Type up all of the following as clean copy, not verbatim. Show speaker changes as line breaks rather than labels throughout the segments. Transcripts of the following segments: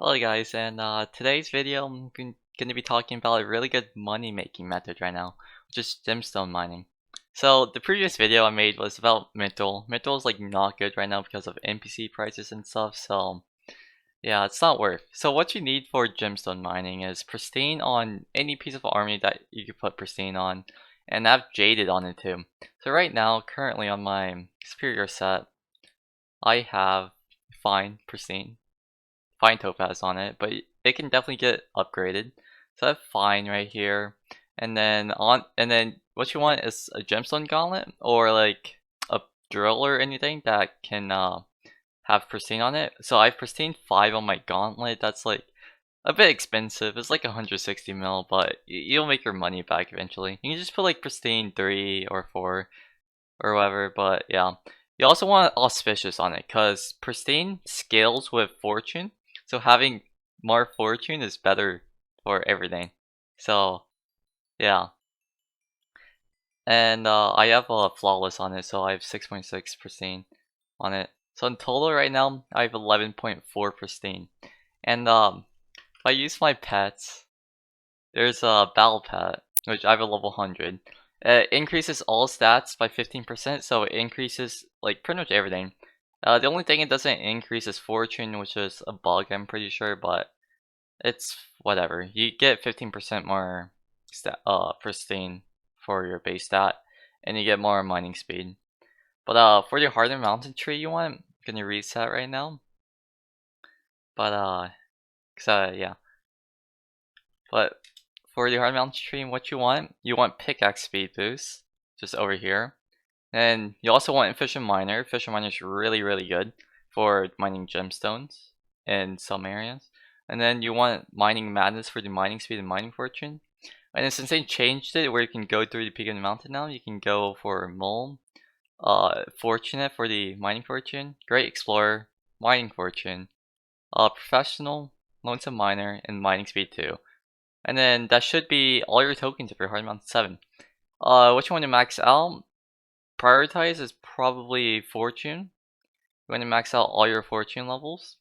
Hello guys, and today's video I'm going to be talking about a really good money making method right now, which is gemstone mining. So the previous video I made was about Mintle. Mintle is like not good right now because of NPC prices and stuff, so yeah, it's not worth. So what you need for gemstone mining is pristine on any piece of army that you can put pristine on, and have jaded on it too. So right now, currently on my superior set, I have fine pristine. Fine topaz on it, but it can definitely get upgraded. So I have fine right here, and then what you want is a gemstone gauntlet or like a drill or anything that can have pristine on it. So I have pristine 5 on my gauntlet. That's like a bit expensive. It's like 160 mil, but you'll make your money back eventually. You can just put like pristine 3 or 4 or whatever, but yeah. You also want auspicious on it because pristine scales with fortune, so having more fortune is better for everything. So yeah, and I have a flawless on it, so I have 6.6 pristine on it. So in total right now, I have 11.4 pristine. And if I use my pets, there's a battle pet, which I have a level 100. It increases all stats by 15%, so it increases like pretty much everything. The only thing it doesn't increase is fortune, which is a bug, I'm pretty sure, but it's whatever. You get 15% more pristine for your base stat, and you get more mining speed. But for your hardened mountain tree you want, I'm gonna reset right now. But yeah. But for the hard mountain tree, what you want pickaxe speed boost, just over here. And you also want efficient miner. Efficient miner is really good for mining gemstones in some areas. And then you want mining madness for the mining speed and mining fortune. And then since they changed it where you can go through the peak of the mountain now, you can go for mole, fortunate for the mining fortune, great explorer, mining fortune, professional, lonesome miner, and mining speed 2. And then that should be all your tokens if you're hard mount 7. What you want to max out? Prioritize is probably fortune. You want to max out all your fortune levels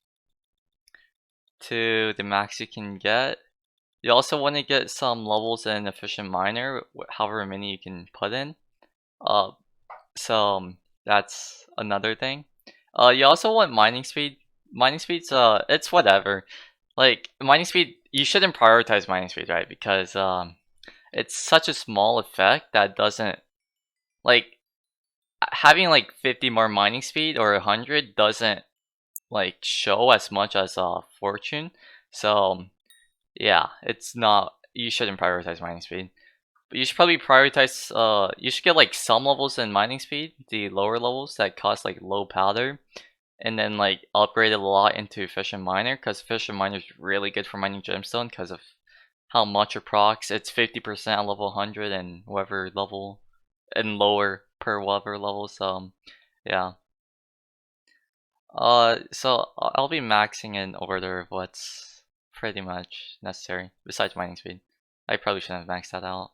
to the max you can get. You also want to get some levels in efficient miner, however many you can put in. So that's another thing. You also want mining speed. Mining speed's it's whatever. Like mining speed, you shouldn't prioritize mining speed, right? Because it's such a small effect that doesn't like having like 50 more mining speed or 100 doesn't like show as much as fortune. So yeah, it's not. You shouldn't prioritize mining speed. But you should probably prioritize. You should get like some levels in mining speed, the lower levels that cost like low powder, and then like upgrade it a lot into efficient miner, because efficient miner is really good for mining gemstone because of how much it procs. It's 50% at level 100 and whatever level and lower per whatever level. So yeah. So I'll be maxing in order of what's pretty much necessary besides mining speed. I probably shouldn't have maxed that out.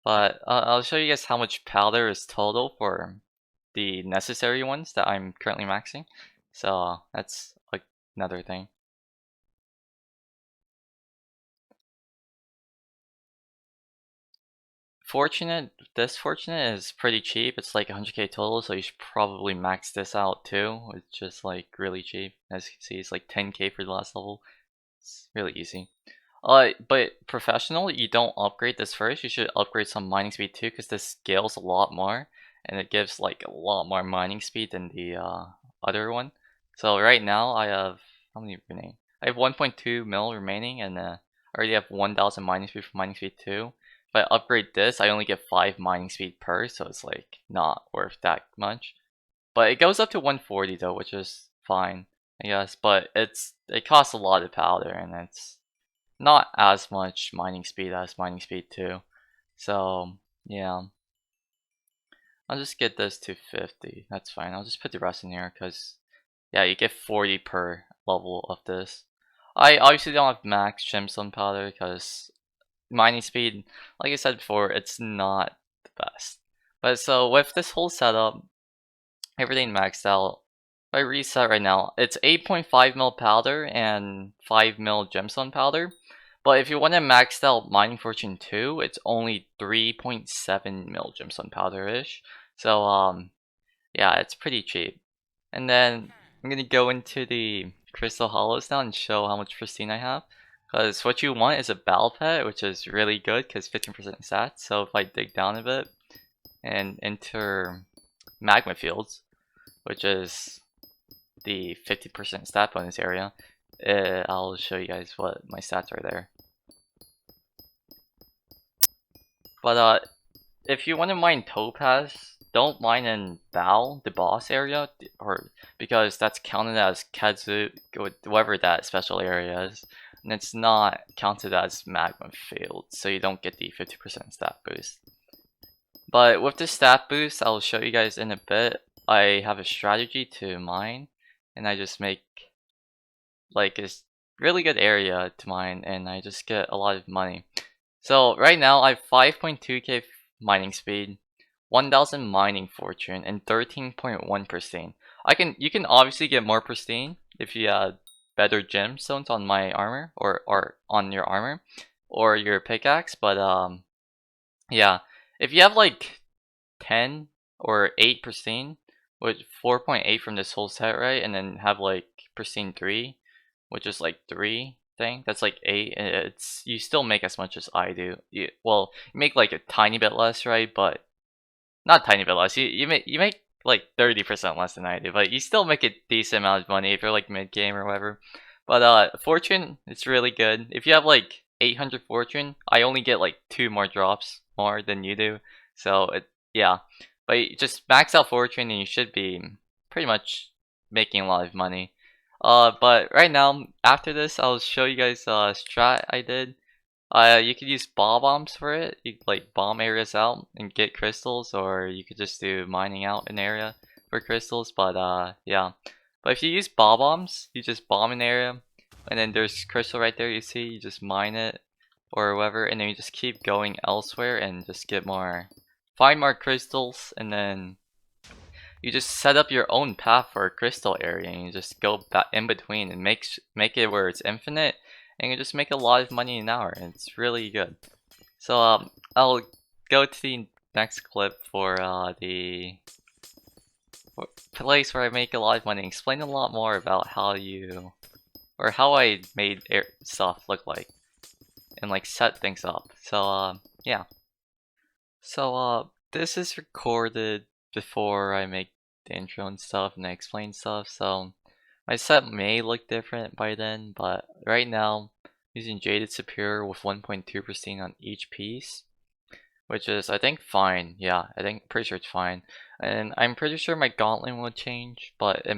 But I'll show you guys how much powder is total for the necessary ones that I'm currently maxing. So that's like another thing. This fortunate is pretty cheap. It's like 100k total, so you should probably max this out too. It's just like really cheap. As you can see, it's like 10k for the last level. It's really easy. But professional, you don't upgrade this first. You should upgrade some mining speed too, because this scales a lot more, and it gives like a lot more mining speed than the other one. So right now I have how many remaining? I have 1.2 mil remaining, and I already have 1,000 mining speed for mining speed 2. If I upgrade this, I only get 5 mining speed per, so it's like not worth that much. But it goes up to 140 though, which is fine, I guess. But it costs a lot of powder, and it's not as much mining speed as mining speed 2. So yeah, I'll just get this to 50. That's fine. I'll just put the rest in here because yeah, you get 40 per level of this. I obviously don't have max gemstone powder because mining speed, like I said before, it's not the best. But so with this whole setup, everything maxed out, I reset right now, it's 8.5 mil powder and 5 mil gemstone powder. But if you want to max out Mining Fortune 2, it's only 3.7 mil gemstone powder-ish. So yeah, it's pretty cheap. And then I'm gonna go into the crystal hollows now and show how much pristine I have. Because what you want is a battle pet, which is really good because 15% stats. So if I dig down a bit and enter magma fields, which is the 50% stat bonus area, I'll show you guys what my stats are there. But if you want to mine topaz, don't mine in Bao, the boss area, or because that's counted as Kazu, whatever that special area is, and it's not counted as magma field, so you don't get the 50% stat boost. But with the stat boost, I'll show you guys in a bit. I have a strategy to mine, and I just make like a really good area to mine, and I just get a lot of money. So right now I have 5.2k mining speed, 1000 mining fortune, and 13.1 pristine. You can obviously get more pristine if you add better gemstones on my armor or on your armor or your pickaxe, but yeah, if you have like 10 or 8 pristine with 4.8 from this whole set, right, and then have like pristine 3, which is like 3 thing, that's like 8, and it's you still make as much as I do. Well, you make like a tiny bit less, right, but not tiny bit less. You make like 30% less than I do, but you still make a decent amount of money if you're like mid game or whatever. But fortune, it's really good. If you have like 800 fortune, I only get like 2 more drops more than you do. So yeah, but you just max out fortune and you should be pretty much making a lot of money. But right now, after this, I'll show you guys strat I did. You could use ball bombs for it. You could, like, bomb areas out and get crystals, or you could just do mining out an area for crystals. But yeah. But if you use ball bombs, you just bomb an area, and then there's crystal right there. You see, you just mine it or whatever, and then you just keep going elsewhere and just get more, find more crystals, and then you just set up your own path for a crystal area, and you just go back in between and make it where it's infinite, and you just make a lot of money an hour, and it's really good. So I'll go to the next clip for the place where I make a lot of money, explain a lot more about how I made stuff look like, and like set things up. So yeah. So this is recorded before I make the intro and stuff and I explain stuff, so my set may look different by then, but right now I'm using Jaded Superior with 1.2 pristine on each piece, which is I think fine. Yeah, pretty sure it's fine. And I'm pretty sure my gauntlet will change, but it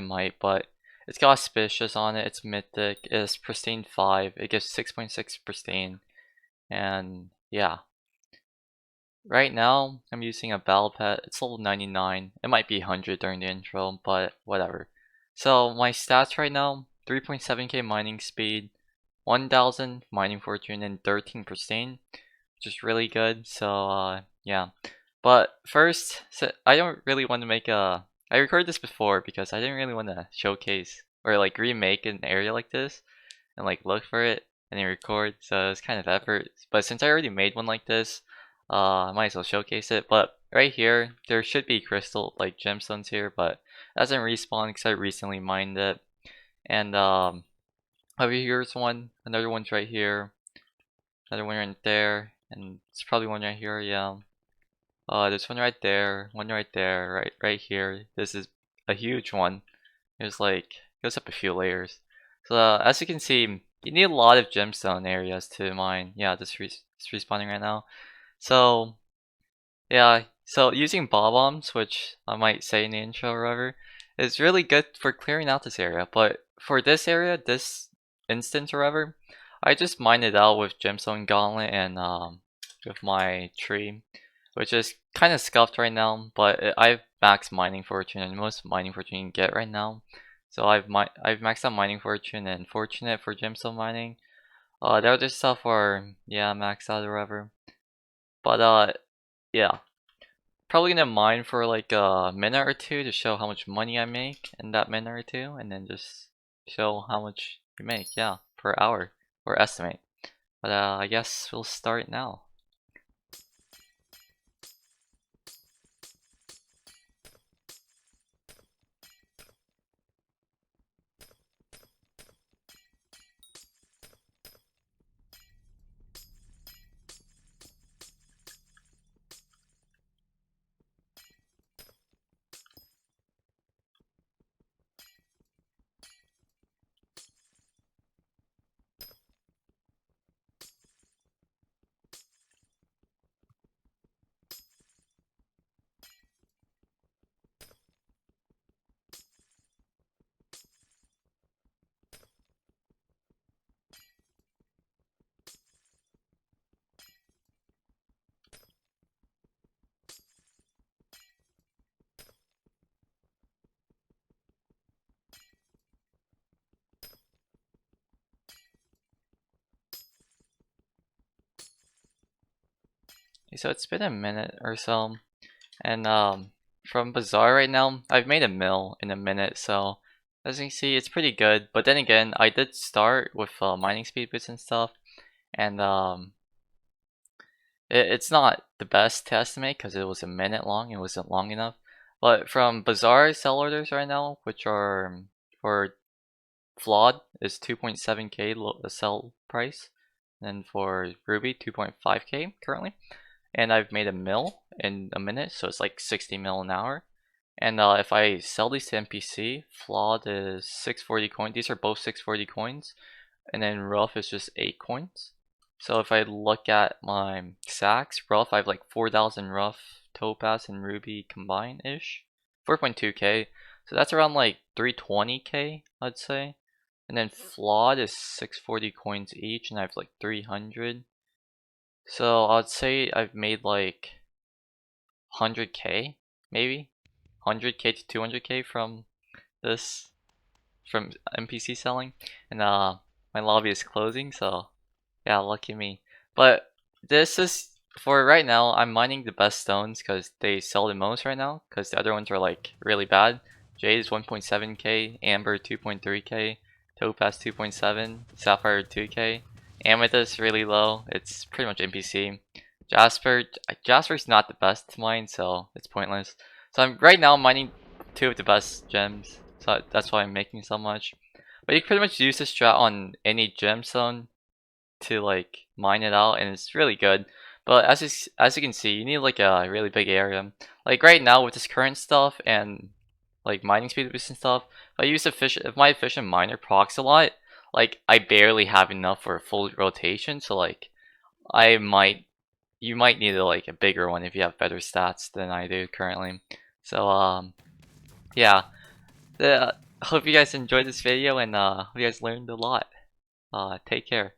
might, but it's got auspicious on it, it's mythic, it's pristine 5, it gives 6.6 pristine, and yeah. Right now, I'm using a battle pet. It's level 99. It might be 100 during the intro, but whatever. So my stats right now, 3.7k mining speed, 1000 mining fortune, and 13 pristine, which is really good. So yeah. But first, so I don't really want to make a... I recorded this before because I didn't really want to showcase or like remake an area like this and like look for it and then record. So it's kind of effort. But since I already made one like this, I might as well showcase it. But right here, there should be crystal like gemstones here, but it hasn't respawned because I recently mined it. And over here's one, another one's right here, another one right there, and it's probably one right here. Yeah. There's one right there, right here. This is a huge one. There's like goes up a few layers. So as you can see, you need a lot of gemstone areas to mine. Yeah, this respawning right now. So yeah, so using ball bombs, which I might say in the intro or whatever, is really good for clearing out this area. But for this area, this instance or whatever, I just mined it out with gemstone gauntlet and with my tree, which is kind of scuffed right now. But I've maxed mining fortune and most mining fortune you can get right now. So I've maxed out mining fortune and fortunate for gemstone mining. The other stuff are yeah maxed out or whatever. But yeah. probably gonna mine for like a minute or two to show how much money I make in that minute or two, and then just show how much you make, yeah, per hour, or estimate. But I guess we'll start now. So it's been a minute or so, and from Bazaar right now, I've made a mill in a minute, so as you can see, it's pretty good. But then again, I did start with mining speed boosts and stuff, and it's not the best to estimate because it was a minute long, it wasn't long enough. But from Bazaar sell orders right now, which are for flawed, is 2.7k sell price, and for Ruby 2.5k currently. And I've made a mil in a minute, so it's like 60 mil an hour. And if I sell these to NPC, flawed is 640 coins. These are both 640 coins, and then rough is just 8 coins. So if I look at my sacks, rough, I have like 4,000 rough, topaz, and ruby combined ish, 4.2k. So that's around like 320k, I'd say. And then flawed is 640 coins each, and I have like 300. So I'd say I've made like 100k, maybe 100k to 200k from this, from NPC selling. And my lobby is closing, so yeah, lucky me. But this is for right now. I'm mining the best stones because they sell the most right now, because the other ones are like really bad. Jade is 1.7k, Amber 2.3k, Topaz 2.7, Sapphire 2k. Amethyst really low. It's pretty much NPC. Jasper's not the best to mine, so it's pointless. So I'm right now mining 2 of the best gems, so that's why I'm making so much. But you can pretty much use this strat on any gemstone to like mine it out, and it's really good. But as you can see, you need like a really big area. Like right now with this current stuff and like mining speed boost and stuff, if my efficient miner procs a lot, like I barely have enough for a full rotation. So like you might need like a bigger one if you have better stats than I do currently. So yeah, hope you guys enjoyed this video, and hope you guys learned a lot. Take care.